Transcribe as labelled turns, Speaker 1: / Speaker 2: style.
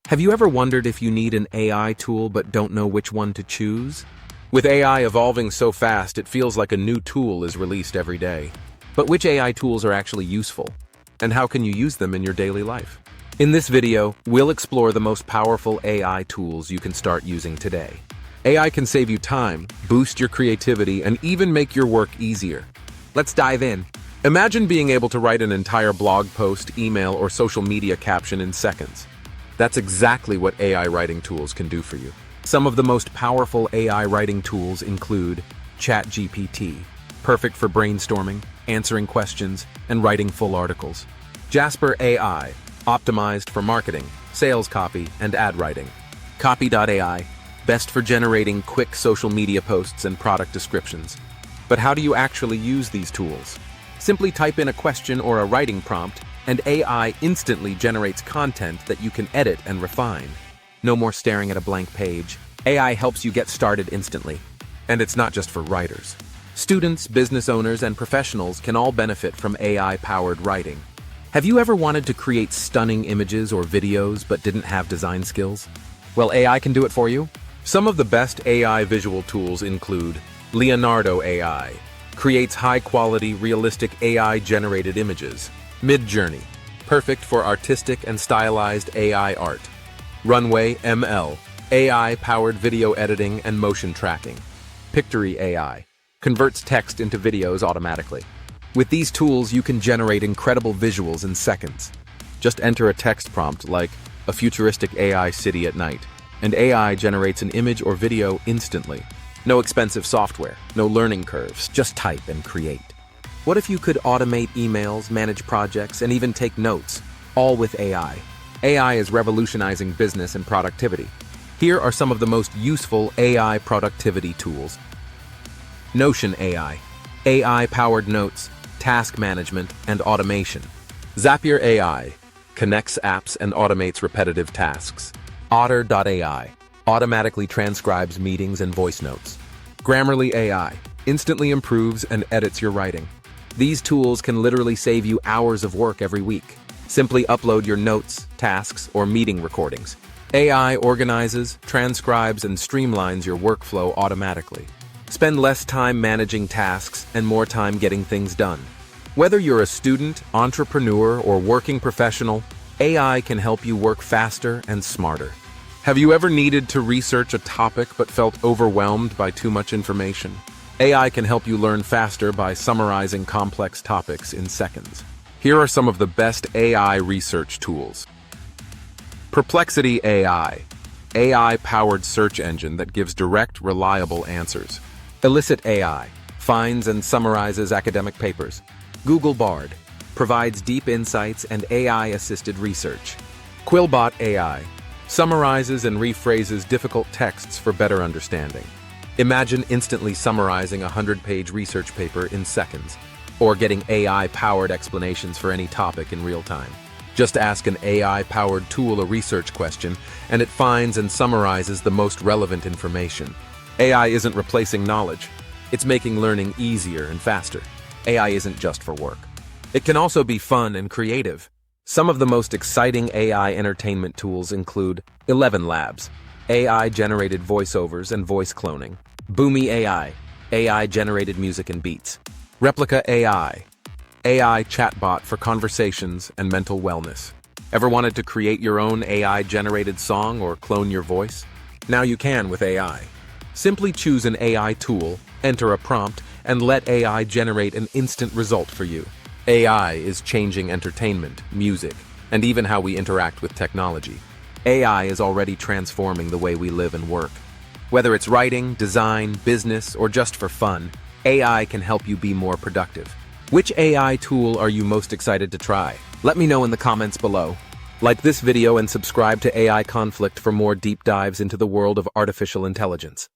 Speaker 1: Have you ever wondered if you need an AI tool but don't know which one to choose? With AI evolving so fast, it feels like a new tool is released every day. But which AI tools are actually useful? And how can you use them in your daily life? In this video, we'll explore the most powerful AI tools you can start using today. AI can save you time, boost your creativity, and even make your work easier. Let's dive in. Imagine being able to write an entire blog post, email, or social media caption in seconds. That's exactly what AI writing tools can do for you. Some of the most powerful AI writing tools include ChatGPT, perfect for brainstorming, answering questions, and writing full articles. Jasper AI, optimized for marketing, sales copy, and ad writing. Copy.ai, best for generating quick social media posts and product descriptions. But how do you actually use these tools? Simply type in a question or a writing prompt, and AI instantly generates content that you can edit and refine. No more staring at a blank page. AI helps you get started instantly. And it's not just for writers. Students, business owners, and professionals can all benefit from AI-powered writing. Have you ever wanted to create stunning images or videos but didn't have design skills? Well, AI can do it for you. Some of the best AI visual tools include Leonardo AI, creates high-quality, realistic AI-generated images. Midjourney, perfect for artistic and stylized AI art. Runway ML, AI-powered video editing and motion tracking. Pictory AI, converts text into videos automatically. With these tools, you can generate incredible visuals in seconds. Just enter a text prompt like, "a futuristic AI city at night," and AI generates an image or video instantly. No expensive software, no learning curves, just type and create. What if you could automate emails, manage projects, and even take notes, all with AI? AI is revolutionizing business and productivity. Here are some of the most useful AI productivity tools. Notion AI, AI-powered notes, task management, and automation. Zapier AI, connects apps and automates repetitive tasks. Otter.ai, automatically transcribes meetings and voice notes. Grammarly AI, instantly improves and edits your writing. These tools can literally save you hours of work every week. Simply upload your notes, tasks, or meeting recordings. AI organizes, transcribes, and streamlines your workflow automatically. Spend less time managing tasks and more time getting things done. Whether you're a student, entrepreneur, or working professional, AI can help you work faster and smarter. Have you ever needed to research a topic but felt overwhelmed by too much information? AI can help you learn faster by summarizing complex topics in seconds. Here are some of the best AI research tools. Perplexity AI, AI-powered search engine that gives direct, reliable answers. Elicit AI, finds and summarizes academic papers. Google Bard, provides deep insights and AI-assisted research. Quillbot AI, summarizes and rephrases difficult texts for better understanding. Imagine instantly summarizing a 100-page research paper in seconds, or getting AI-powered explanations for any topic in real time. Just ask an AI-powered tool a research question, and it finds and summarizes the most relevant information. AI isn't replacing knowledge. It's making learning easier and faster. AI isn't just for work. It can also be fun and creative. Some of the most exciting AI entertainment tools include ElevenLabs, AI-generated voiceovers and voice cloning. Boomy AI, AI-generated music and beats. Replica AI, AI chatbot for conversations and mental wellness. Ever wanted to create your own AI-generated song or clone your voice? Now you can with AI. Simply choose an AI tool, enter a prompt, and let AI generate an instant result for you. AI is changing entertainment, music, and even how we interact with technology. AI is already transforming the way we live and work. Whether it's writing, design, business, or just for fun, AI can help you be more productive. Which AI tool are you most excited to try? Let me know in the comments below. Like this video and subscribe to AI Conflict for more deep dives into the world of artificial intelligence.